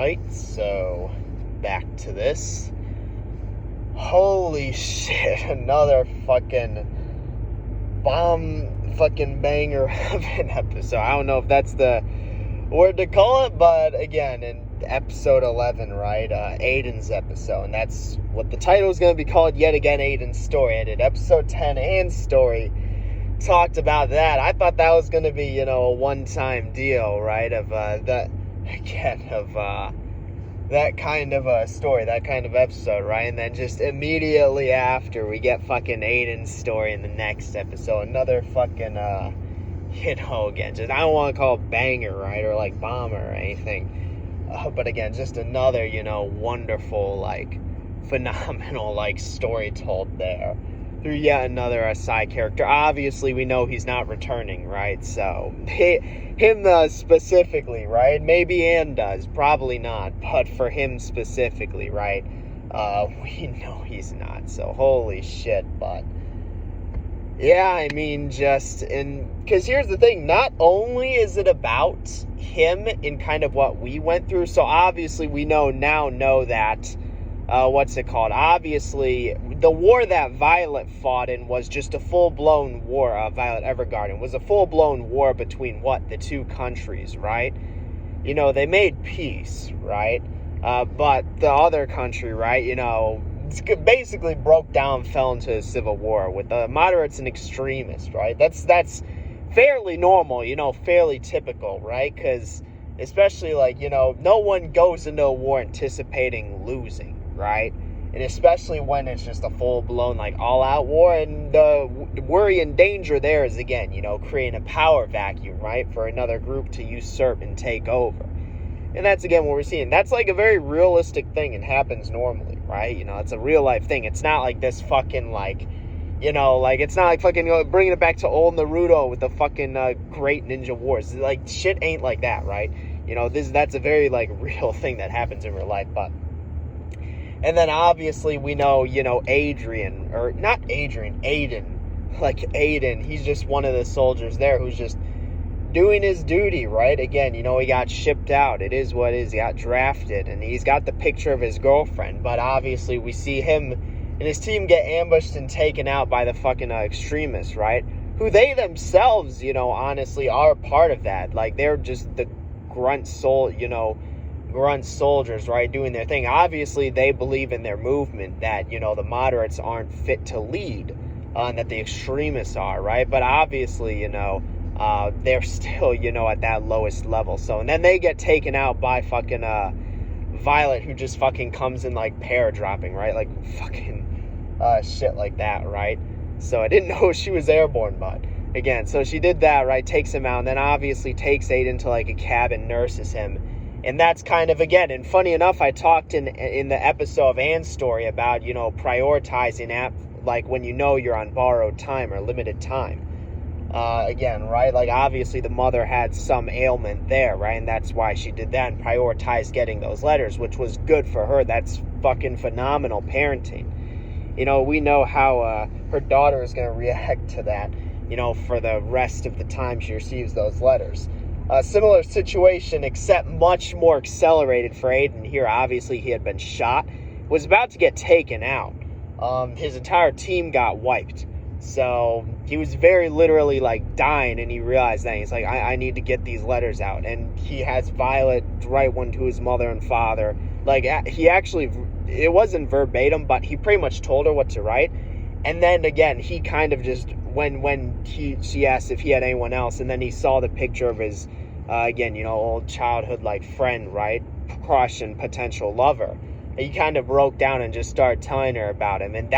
Alright, so back to this. Holy shit, another fucking banger of an episode. I don't know if that's the word to call it, but again, in episode 11, right, Aiden's episode, and that's what the title is going to be called, yet again, Aiden's story. I did episode 10 and story, talked about that. I thought that was going to be, a one-time deal, right, of that kind of a story, that kind of episode, right? And then just immediately after, we get fucking Aiden's story in the next episode. Another fucking, again, just, I don't want to call it banger, right? Or like bomber or anything. But again, just another, wonderful, phenomenal, story told there. Through yet another side character. Obviously, we know he's not returning, right? So, him specifically, right? Maybe Anne does, probably not. But for him specifically, right? We know he's not. So, holy shit, but... yeah, I mean, because here's the thing. Not only is it about him and kind of what we went through. So, obviously, we know that... obviously, the war that Violet fought in was just a full-blown war, Violet Evergarden, was a full-blown war between, the two countries, right? They made peace, right? But the other country, right, basically broke down, fell into a civil war with the moderates and extremists, right? That's fairly normal, fairly typical, right? Because, especially, no one goes into a war anticipating losing, right? And especially when it's just a full-blown, all-out war, and the worry and danger there is, again, creating a power vacuum, right, for another group to usurp and take over. And that's, again, what we're seeing. That's, a very realistic thing and happens normally, right? It's a real-life thing. It's not like this fucking, it's not like fucking bringing it back to old Naruto with the fucking great ninja wars. Shit ain't like that, right? That's a very, real thing that happens in real life, but... and then obviously we know, Aiden. Aiden, he's just one of the soldiers there who's just doing his duty, right? Again, he got shipped out. It is what it is. He got drafted, and he's got the picture of his girlfriend. But obviously we see him and his team get ambushed and taken out by the fucking extremists, right? Who they themselves, honestly are part of that. They're just the grunt soldiers, right, doing their thing. Obviously, they believe in their movement that, the moderates aren't fit to lead, and that the extremists are, right? But obviously, they're still, at that lowest level. So, and then they get taken out by fucking, Violet, who just fucking comes in, paradropping, right? Fucking, shit like that, right? So, I didn't know she was airborne, but, again, so she did that, right, takes him out, and then obviously takes Aiden to, a cabin, nurses him. And that's kind of, again, and funny enough, I talked in the episode of Anne's story about, prioritizing when you're on borrowed time or limited time. Again, right, obviously the mother had some ailment there, right, and that's why she did that and prioritized getting those letters, which was good for her. That's fucking phenomenal parenting. We know how her daughter is going to react to that, for the rest of the time she receives those letters. A similar situation, except much more accelerated for Aiden here. Obviously, he had been shot, was about to get taken out. His entire team got wiped. So, he was very literally, dying, and he realized that. He's like, I need to get these letters out. And he has Violet write one to his mother and father. He actually, it wasn't verbatim, but he pretty much told her what to write. And then, again, he kind of just... When she asked if he had anyone else, and then he saw the picture of his, old childhood, friend, right, crush and potential lover, he kind of broke down and just started telling her about him, and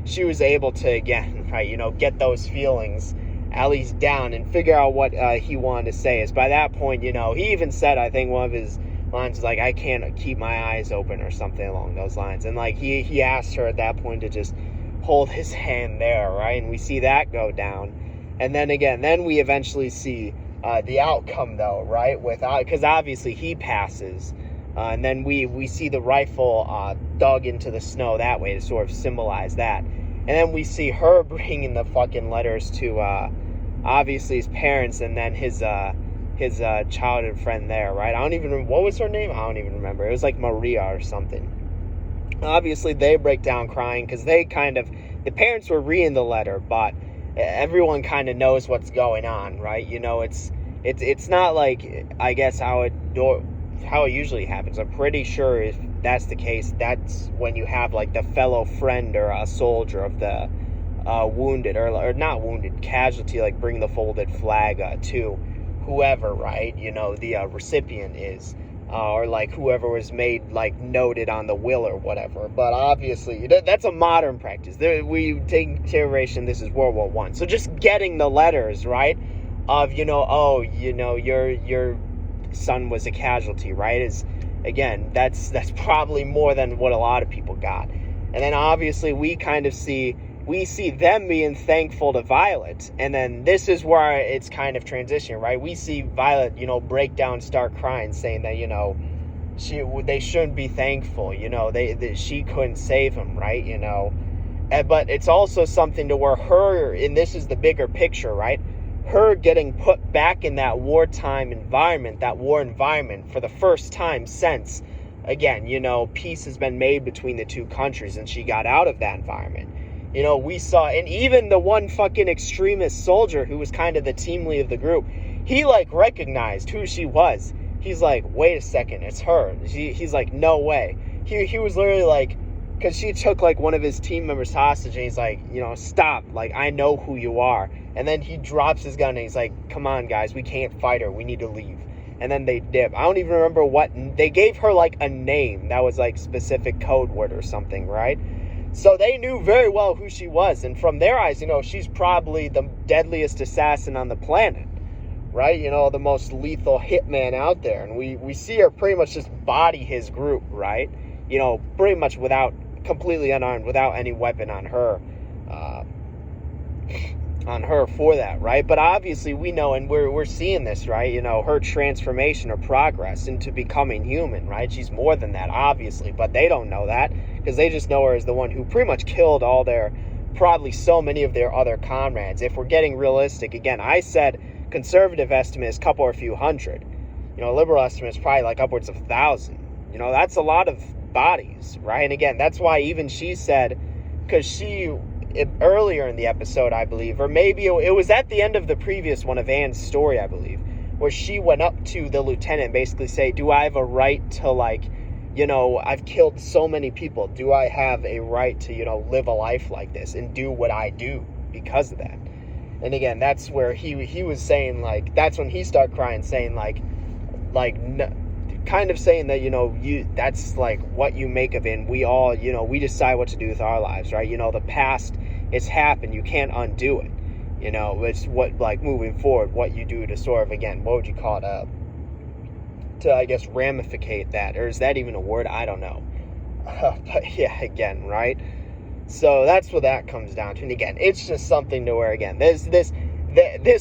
she was able to, again, right, get those feelings at least down and figure out what he wanted to say. Is by that point, he even said, I think one of his lines was I can't keep my eyes open or something along those lines, and he asked her at that point to just hold his hand there, right? And we see that go down. And then again, we eventually see the outcome, though, right? Because obviously he passes. And then we see the rifle dug into the snow that way to sort of symbolize that. And then we see her bringing the fucking letters to obviously his parents, and then his his childhood friend there, right? I don't even remember, what was her name? I don't even remember. It was like Maria or something. Obviously, they break down crying because the parents were reading the letter, but everyone kind of knows what's going on, right? It's not like, I guess, how it usually happens. I'm pretty sure if that's the case, that's when you have like the fellow friend or a soldier of the wounded or not wounded casualty, like bring the folded flag to whoever, right? The recipient is, or like whoever was made like noted on the will or whatever. But obviously that's a modern practice. We take into consideration this is World War I, so just getting the letters, right, of your son was a casualty, right, is, again, that's probably more than what a lot of people got. And then obviously we see them being thankful to Violet, and then this is where it's kind of transitioning, right? We see Violet, break down, start crying, saying that, they shouldn't be thankful, she couldn't save him, right? But it's also something to where her, and this is the bigger picture, right? Her getting put back in that wartime environment, that war environment, for the first time since, again, peace has been made between the two countries, and she got out of that environment. We saw, and even the one fucking extremist soldier who was kind of the team lead of the group, he like recognized who she was. He's like, wait a second, it's her. He's like, no way. He was literally like, because she took like one of his team members hostage, and he's like, stop, like, I know who you are. And then he drops his gun and he's like, come on guys, we can't fight her, we need to leave. And then they dip. I don't even remember what, they gave her like a name that was like specific code word or something, right? So they knew very well who she was, and from their eyes, she's probably the deadliest assassin on the planet, right? The most lethal hitman out there. And we see her pretty much just body his group, right? Pretty much completely unarmed, without any weapon on her for that, right? But obviously we know, and we're seeing this, right? Her transformation or progress into becoming human, right? She's more than that, obviously, but they don't know that, because they just know her as the one who pretty much killed probably so many of their other comrades. If we're getting realistic, again, I said conservative estimate is a couple or a few hundred. Liberal estimate is probably like upwards of 1,000. That's a lot of bodies, right? And again, that's why even she said, because earlier in the episode, I believe, or maybe it was at the end of the previous one of Anne's story, I believe, where she went up to the lieutenant and basically say, do I have a right to, like, I've killed so many people. Do I have a right to, live a life like this and do what I do because of that? And again, that's where he was saying, like, that's when he started crying, saying, kind of saying that, that's like what you make of it. And we all, we decide what to do with our lives, right? The past, it's happened. You can't undo it. It's what, like, moving forward, what you do to sort of, again, what would you call it? To, I guess, ramificate that, or is that even a word? I don't know. But yeah, again, right? So that's what that comes down to. And again, it's just something to where, again, this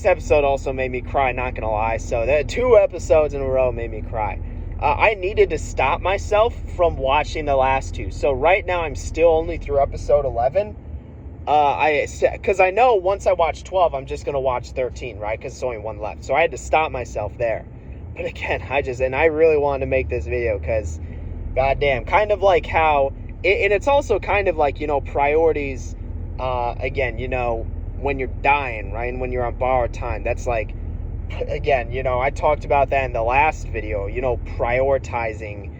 episode also made me cry, not gonna lie. So the 2 episodes in a row made me cry. I needed to stop myself from watching the last 2. So right now I'm still only through episode 11. Because I know once I watch 12, I'm just gonna watch 13, right? Because it's only 1 left. So I had to stop myself there. But again, I really wanted to make this video because, goddamn, kind of like how, and it's also kind of like, priorities, again, when you're dying, right, and when you're on borrowed time, that's like, again, I talked about that in the last video, prioritizing,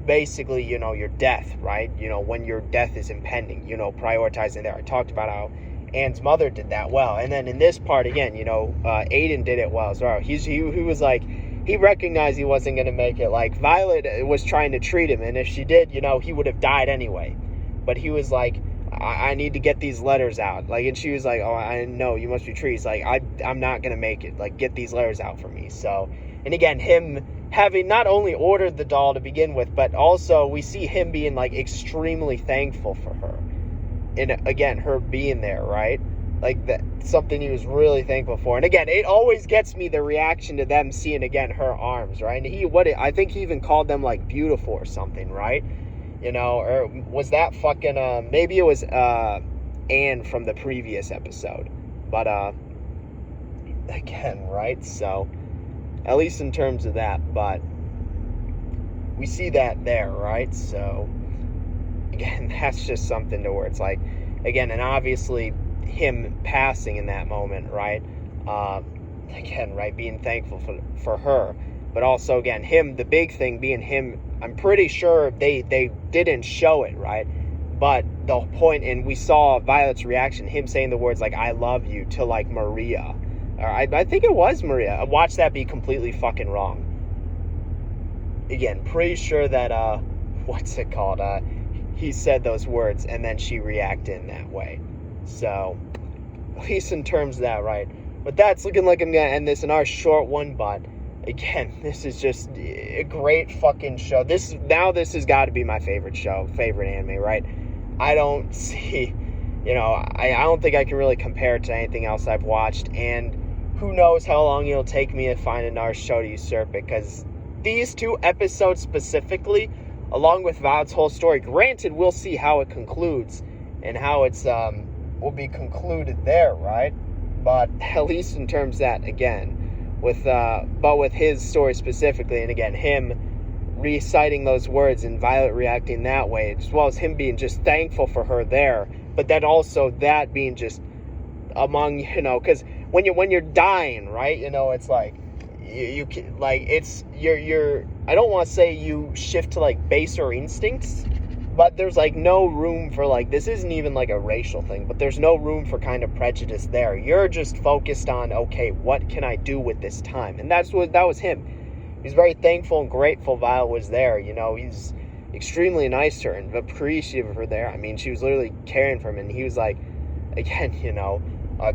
basically, your death, right, when your death is impending, prioritizing there. I talked about how Anne's mother did that well. And then in this part, again, Aiden did it well as well. He was like, he recognized he wasn't going to make it. Like, Violet was trying to treat him, and if she did, he would have died anyway. But he was like, I need to get these letters out. Like, and she was like, oh, I know, you must be treated. He's like, I'm not going to make it. Like, get these letters out for me. So, and again, him having not only ordered the doll to begin with, but also we see him being, like, extremely thankful for her. And again, her being there, right? Like, that, something he was really thankful for. And again, it always gets me, the reaction to them seeing, again, her arms, right? And I think he even called them, like, beautiful or something, right? Or was that fucking, maybe it was Anne from the previous episode. But again, right? So at least in terms of that. But we see that there, right? So again, that's just something to where it's like, again, and obviously him passing in that moment, right? Again, right, being thankful for her, but also again, him, the big thing being him, I'm pretty sure they didn't show it, right? But the point, and we saw Violet's reaction, him saying the words like "I love you" to like Maria, or I think it was Maria. I watched that be completely fucking wrong. Again, pretty sure that what's it called? He said those words and then she reacted in that way. So at least in terms of that, right? But that's looking like I'm gonna end this in our short one. But again, this is just a great fucking show. This has got to be my favorite show, favorite anime, right? I don't see, I don't think I can really compare it to anything else I've watched, and who knows how long it'll take me to find another show to usurp it, because these 2 episodes specifically, along with Violet's whole story, granted, we'll see how it concludes and how it's will be concluded there, right? But at least in terms of that, again, with his story specifically, and again, him reciting those words and Violet reacting that way, as well as him being just thankful for her there, but then also that being just among, because when you're dying, right, it's like you can, like, it's you're I don't want to say you shift to like baser instincts, but there's like no room for like, this isn't even like a racial thing, but there's no room for kind of prejudice there. You're just focused on, okay, what can I do with this time? And that was him. He's very thankful and grateful Violet was there. He's extremely nice to her and appreciative of her there. I mean, she was literally caring for him, and he was like, again,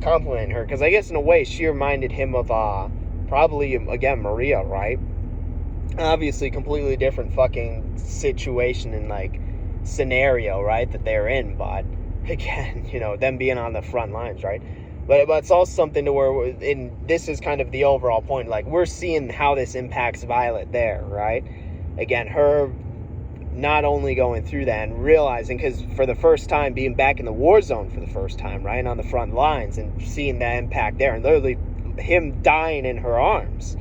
complimenting her, because I guess in a way she reminded him of probably, again, Maria, right? Obviously completely different fucking situation and like scenario, right, that they're in, but again, them being on the front lines, right? But it's also something to where, this is kind of the overall point, like, we're seeing how this impacts Violet there, right? Again, her not only going through that and realizing, because for the first time, being back in the war zone for the first time, right, on the front lines, and seeing that impact there, and literally him dying in her arms,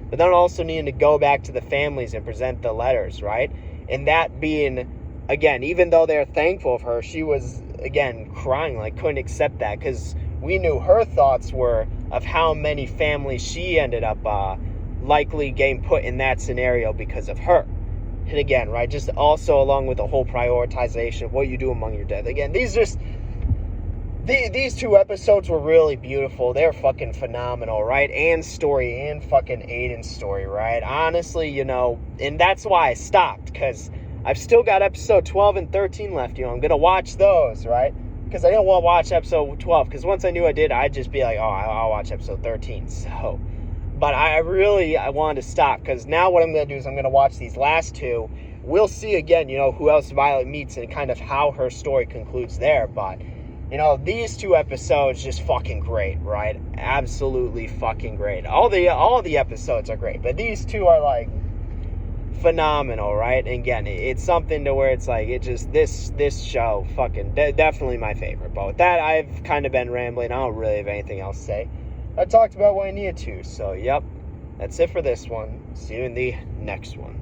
but then also needing to go back to the families and present the letters, right? And that being, again, even though they're thankful of her, she was, again, crying, like, couldn't accept that, because we knew her thoughts were of how many families she ended up likely getting put in that scenario because of her. And again, right, just also along with the whole prioritization of what you do among your dead. Again, these 2 episodes were really beautiful. They're fucking phenomenal, right? Anne's story and fucking Aiden's story, right? Honestly, and that's why I stopped, because I've still got episode 12 and 13 left. I'm going to watch those, right? Because I didn't want to watch episode 12, because once I knew I did, I'd just be like, oh, I'll watch episode 13. So, but I wanted to stop, because now what I'm going to do is I'm going to watch these last 2. We'll see again, who else Violet meets and kind of how her story concludes there. But, these 2 episodes just fucking great, right? Absolutely fucking great. All the episodes are great, but these 2 are like phenomenal, right? And again, it's something to where it's like, it just, this show fucking definitely my favorite. But with that, I've kind of been rambling. I don't really have anything else to say. I talked about what I needed to. So yep, that's it for this one. See you in the next one.